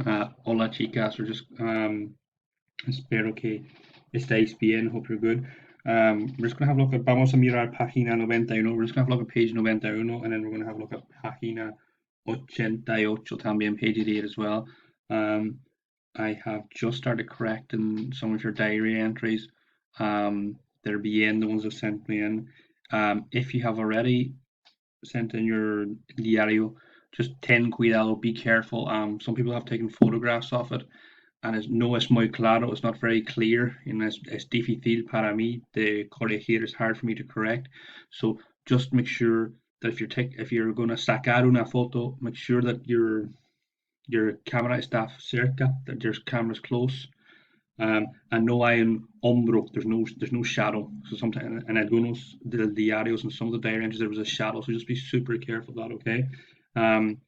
Hola chicas, espero que estáis bien, hope you're good. We're just gonna have a look at, vamos a mirar página 91, we're just gonna have a look at page 91, and then we're gonna have a look at página 88 también, page 88 as well. I have just started correcting some of your diary entries. They're bien, the ones that sent me in. If you have already sent in your diario, just ten cuidado, be careful. Some people have taken photographs of it, and no es muy claro, it's not very clear, and es difícil para mí de corregir, it's hard for me to correct. So just make sure that if you're going to sacar una foto, make sure that your camera está cerca, that your camera's close. And no hay un hombro. There's no shadow. So sometimes in algunos de diarios and some of the diary entries there was a shadow. So just be super careful of that. Okay. Um,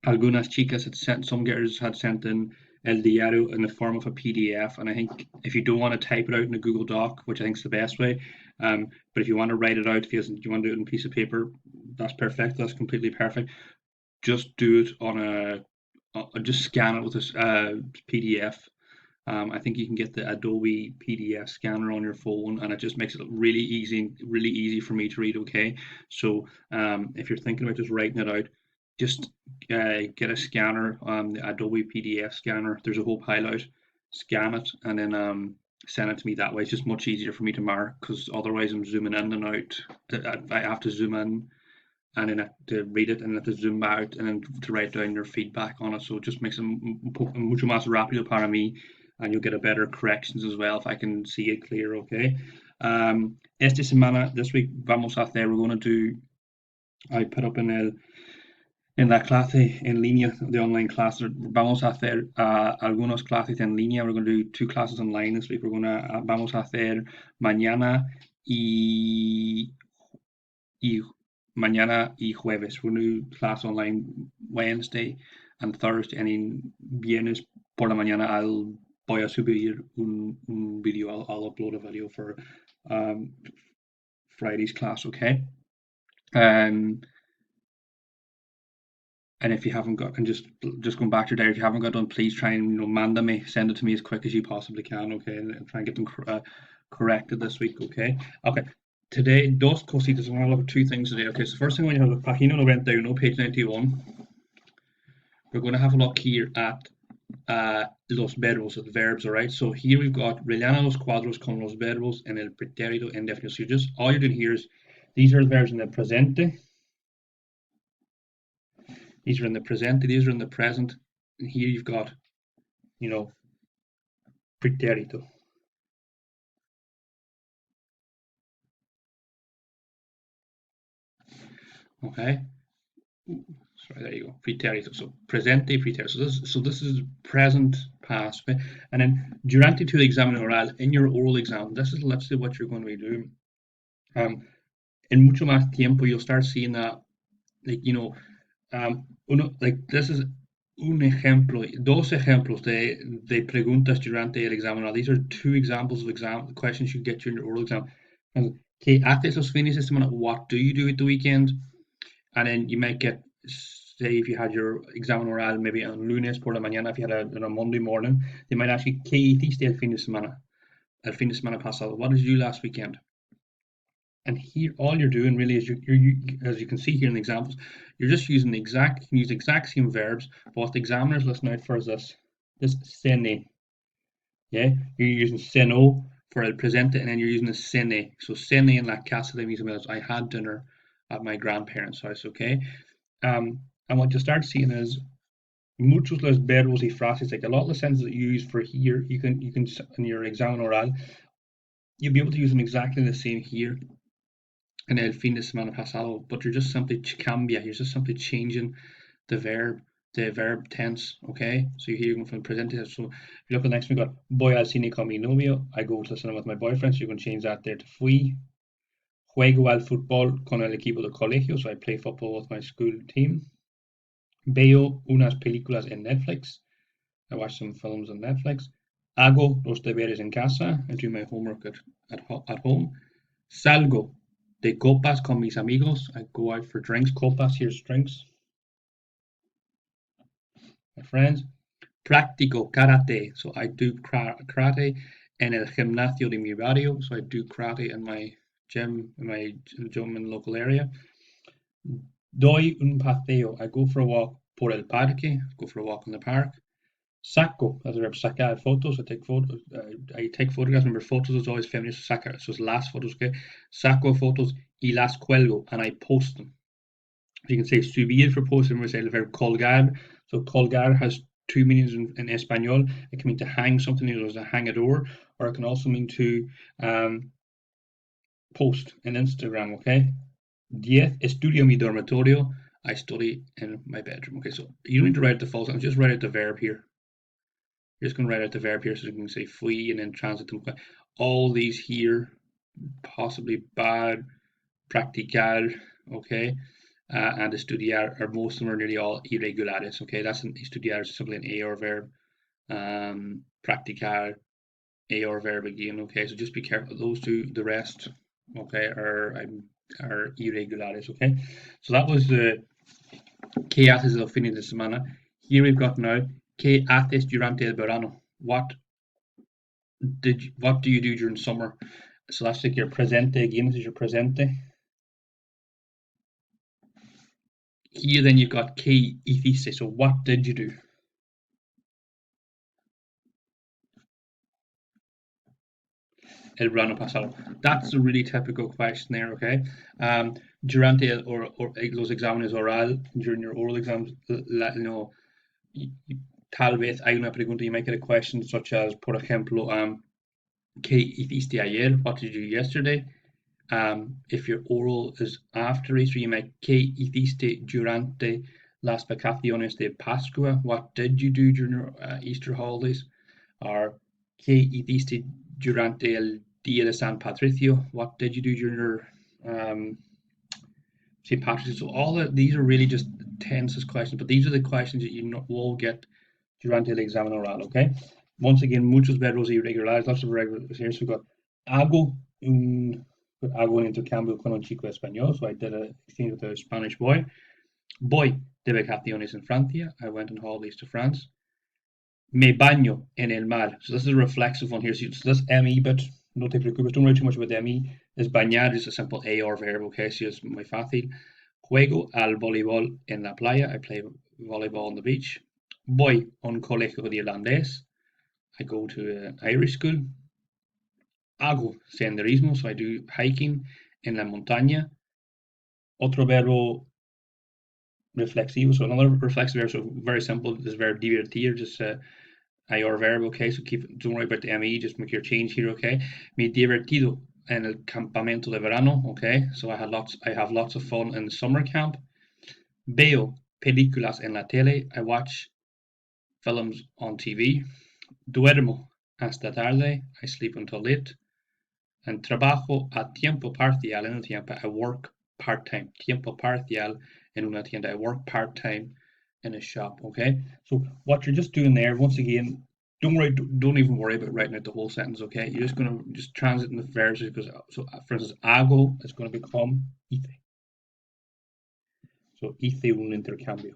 algunas chicas had sent, some girls had sent in el diario in the form of a PDF, and I think if you don't want to type it out in a Google Doc, which I think is the best way, but if you want to write it out, if you want to do it on a piece of paper, that's perfect. That's completely perfect. Just do it on just scan it with a PDF. I think you can get the Adobe PDF scanner on your phone, and it just makes it really easy for me to read. Okay, so if you're thinking about just writing it out, just get a scanner, the Adobe PDF scanner. There's a whole pile out. Scan it, and then send it to me that way. It's just much easier for me to mark, because otherwise I'm zooming in and out. I have to zoom in and then to read it, and then to zoom out, and then to write down your feedback on it. So it just makes it mucho más rápido para mí, and you'll get a better corrections as well if I can see it clear. Okay. Esta semana, this week, vamos a hacer. We're going to do. I put up en la clase en línea, the online class. Vamos a hacer algunas clases en línea. We're going to do 2 classes online this week. Vamos a hacer mañana y y mañana y jueves. We're going to do class online Wednesday and Thursday, and en viernes por la mañana voy a subir un video. I'll upload a video for Friday's class. Okay. Um, and if you haven't got, and just going back to your diary, if you haven't got done, please try and manda me, send it to me as quick as you possibly can. Okay, and try and get them corrected this week. Okay. Okay. Today, dos cositas. I'm going to look at 2 things today. Okay, so first thing, when you have the página 91, page 91, we're going to have a look here at los verbos, the verbs. All right. So here we've got rellena los cuadros con los verbos en el pretérito indefinido. So all you're doing here is, these are the verbs in the presente. These are in the presente. These are in the present. And here you've got, pretérito. Okay. Sorry, there you go. Pretérito. So presente, pretérito. So this is present, past. Okay? And then durante tu examen oral, in your oral exam, this is literally what you're going to be doing. En mucho más tiempo, you'll start seeing that, this is un ejemplo, dos ejemplos de preguntas durante el examen oral. These are 2 examples of questions you get during your oral exam. ¿Qué haces los fines de semana? What do you do at the weekend? And then you might get, say, if you had your examen oral maybe on lunes por la mañana, if you had on a Monday morning, they might ask you, ¿qué hiciste el fin de semana? El fin de semana pasado. What did you do last weekend? And here, all you're doing really is as you can see here in the examples, you're just using you can use the exact same verbs, but what the examiner's listening out for is this cene. Yeah, you're using ceno for el presente, and then you're using the cene. So cene en la casa de mis amigos. I had dinner at my grandparents' house. Okay, and what you start seeing is muchos los verbos y frases, like a lot of the sentences that you use for here, you can in your examen oral, you'll be able to use them exactly the same here in el fin de semana pasado, but you're just simply changing the verb tense. Okay, so you're hearing from present. So if you look at the next one, we got voy al cine con mi novio. I go to the cinema with my boyfriend. So you can change that there to fui. Juego al fútbol con el equipo del colegio. So I play football with my school team. Veo unas películas en Netflix. I watch some films on Netflix. Hago los deberes en casa. I do my homework at home. Salgo de copas con mis amigos. I go out for drinks. Copas, here's drinks. My friends. Practico karate. So I do karate en el gimnasio de mi barrio. So I do karate in my gym, in my gym in the local area. Doy un paseo. I go for a walk por el parque. Go for a walk in the park. Saco, as a verb, sacar photos. I take photos. I take photographs. Remember, photos is always feminine. So sacar, so it's las photos. Okay, saco photos y las cuelgo, and I post them. You can say subir for posting. We say the verb colgar. So colgar has two meanings in Espanol. It can mean to hang something, to hang a door, or it can also mean to post in Instagram. Okay. 10. Estudio mi dormitorio. I study in my bedroom. Okay, so you don't need to write the full sentence, just write out the verb here. You're just going to write out the verb here, so you can say fui and then transitum. All these here, possibly bad, practicar, okay, and estudiar, are most of them are nearly all irregulares. Okay, that's an estudiar is simply an AR verb. Practicar, AR verb again. Okay, so just be careful. Those two, the rest, okay, are irregulares. Okay, so that was the ¿Qué haces el fin de semana? Here we've got now ¿Qué haces durante el verano? What do you do during summer? So that's like your presente again. This is your presente. Here then you've got ¿Qué hiciste? So what did you do? El verano pasado. That's a really typical question there, okay? Durante or los exámenes oral, during your oral exams, tal vez hay una pregunta, you might get a question such as, por ejemplo, ¿Qué hiciste ayer? What did you do yesterday? If your oral is after Easter, you might ¿Qué hiciste durante las vacaciones de Pascua? What did you do during your Easter holidays? Or ¿Qué hiciste durante el Día de San Patricio? What did you do during your St. Patrick's? So all of these are really just tenses questions, but these are the questions that you will get durante el examen oral, okay? Once again, muchos verbos irregulares, lots of regulars here. So we've got hago un intercambio con un chico español. So I did an exchange with a Spanish boy. Voy de vacaciones en Francia. I went on holidays to France. Me baño en el mar. So this is a reflexive one here. So this ME, but no te preocupes, don't worry too much about the ME. This bañar is a simple AR verb, okay? So it's muy fácil. Juego al voleibol en la playa. I play volleyball on the beach. Voy a un colegio de irlandés. I go to an Irish school. Hago senderismo, so I do hiking en la montaña. Otro verbo reflexivo, so another reflexive verb, so very simple, this verb divertir, just IR verb, okay, so don't worry about the ME, just make your change here, okay. Me divertido en el campamento de verano, okay, so I have lots of fun in the summer camp. Veo películas en la tele, I watch films on TV. Duermo hasta tarde, I sleep until late. And trabajo a tiempo parcial en una tienda, I work part-time. Tiempo parcial en una tienda, I work part-time in a shop, okay? So what you're just doing there, once again, don't even worry about writing out the whole sentence, okay? You're just going to just transit in the verbs, because, so for instance, hago is going to become hice. So hice un intercambio.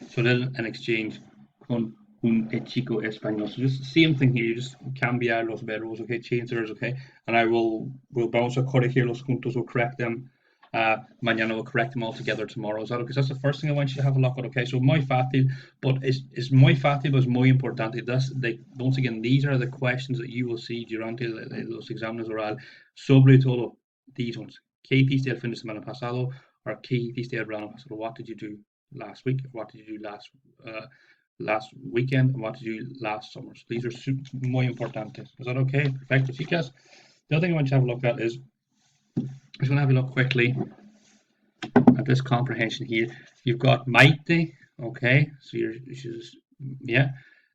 So then an exchange con un chico español. So just same thing here, you just cambiar los verbos, okay, change the verbs, okay, and we'll vamos a corregir los juntos, we'll correct them mañana, we'll correct them all together tomorrow. Is that okay? So that's the first thing I want you to have a look at, okay? So muy fácil, but it's muy fácil, but es muy importante. Once again, these are the questions that you will see durante los exámenes oral, sobre todo these ones. ¿Qué hiciste el fin de semana pasado? Or ¿Qué hiciste el verano pasado? What did you do last week? What did you do last weekend? And what did you do last summer? So these are muy importantes. Is that okay? Perfecto, chicas. The other thing I want you to have a look at is, I'm just going to have a look quickly at this comprehension here. You've got Maite, okay, so she's, yeah.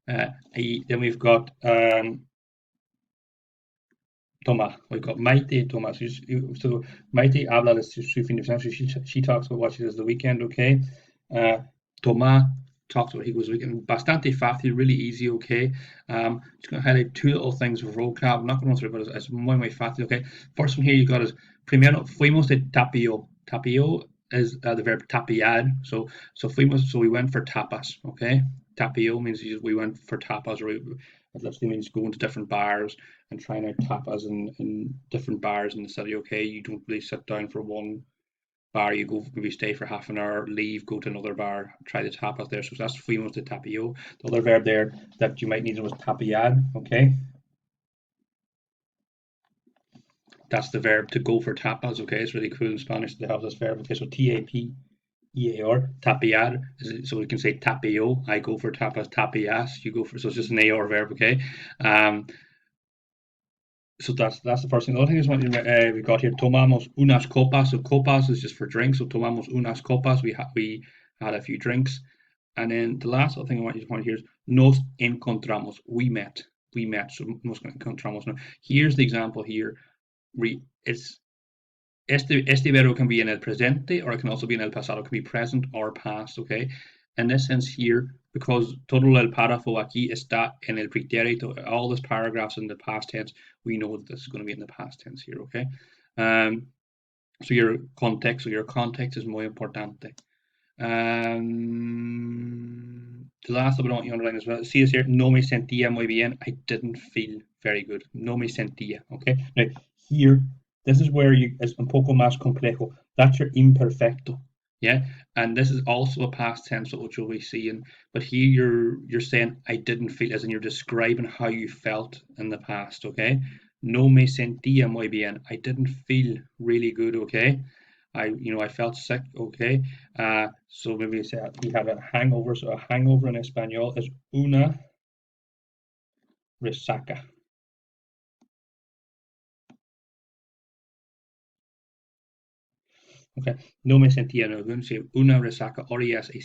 Then we've got Toma. We've got Maite, Toma. So Maite habla de su fin de semana. She talks about what she does the weekend, okay. Toma talks about he goes weekend. Bastante fácil, really easy, okay. Just going to highlight two little things for vocab. I'm not going to run through it, but it's muy fácil, okay. First one here you got is primero fuimos de tapio. Tapio is the verb tapiar. So we went for tapas. Okay, tapio means we went for tapas, or it literally means going to different bars and trying out tapas in different bars in the city. Okay, you don't really sit down for one bar. You go, maybe stay for half an hour, leave, go to another bar, try the tapas there. So that's fuimos de tapio. The other verb there that you might need was tapiar. Okay, that's the verb to go for tapas. Okay, it's really cool in Spanish to have this verb. Okay, so tapear, tapear. So we can say tapio. I go for tapas. Tapias, you go for. So it's just an AR verb. Okay. So that's the first thing. The other thing is what we got here. Tomamos unas copas. So copas is just for drinks. So tomamos unas copas. We had a few drinks, and then the last thing I want you to point here is nos encontramos. We met. We met. So nos encontramos. Now, here's the example here. It's este verbo can be in el presente, or it can also be in el pasado. It can be present or past. Okay. In this sense here, because todo el párrafo aquí está en el pretérito, all this paragraphs in the past tense, we know that this is going to be in the past tense here. Okay. So your context is muy importante. The last one I want you to underline as well. See this here. No me sentía muy bien. I didn't feel very good. No me sentía. Okay. Now here, this is where it's un poco más complejo. That's your imperfecto. Yeah, and this is also a past tense, which you'll be seeing. But here you're saying I didn't feel, as in you're describing how you felt in the past. Okay. No me sentía muy bien. I didn't feel really good. Okay. I felt sick. Okay. So maybe say we had a hangover. So a hangover in Espanol is una resaca. Okay. No me sentía, no, we're going to say una resaca, R-E-S,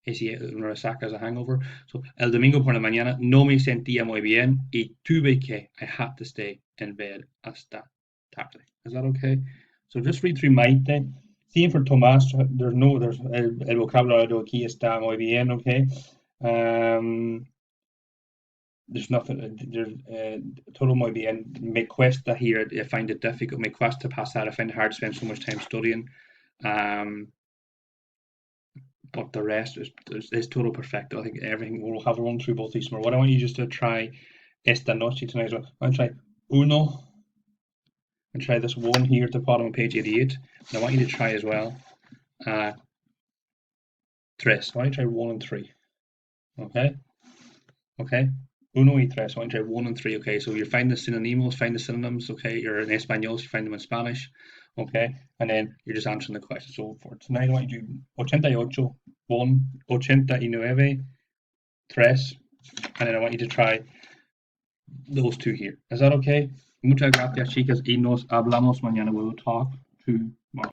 una resaca is a hangover. So el domingo por la mañana no me sentía muy bien y tuve que, I had to stay in bed hasta tarde. Is that okay? So just read through Maite. Same for Tomás, there's el vocabulario aquí está muy bien, okay? There's nothing, todo muy bien. Me cuesta here, I find it difficult. Me cuesta pasar, I find it hard to spend so much time studying. But the rest is total perfecto. I think everything, we'll have a run through both these tomorrow. What I want you just to try esta noche tonight as well. I want to try uno and try this one here at the bottom of page 88. And I want you to try as well tres. I want you to try 1 and 3. Okay? Okay? Uno y tres. I want you to try 1 and 3. Okay, so you find the synonymos, find the synonyms. Okay, you're in Espanol, you find them in Spanish. Okay, and then you're just answering the question. So for tonight, I want you to do 88, 1, 89, 3, and then I want you to try those two here. Is that okay? Muchas gracias, chicas, y nos hablamos mañana. We will talk tomorrow.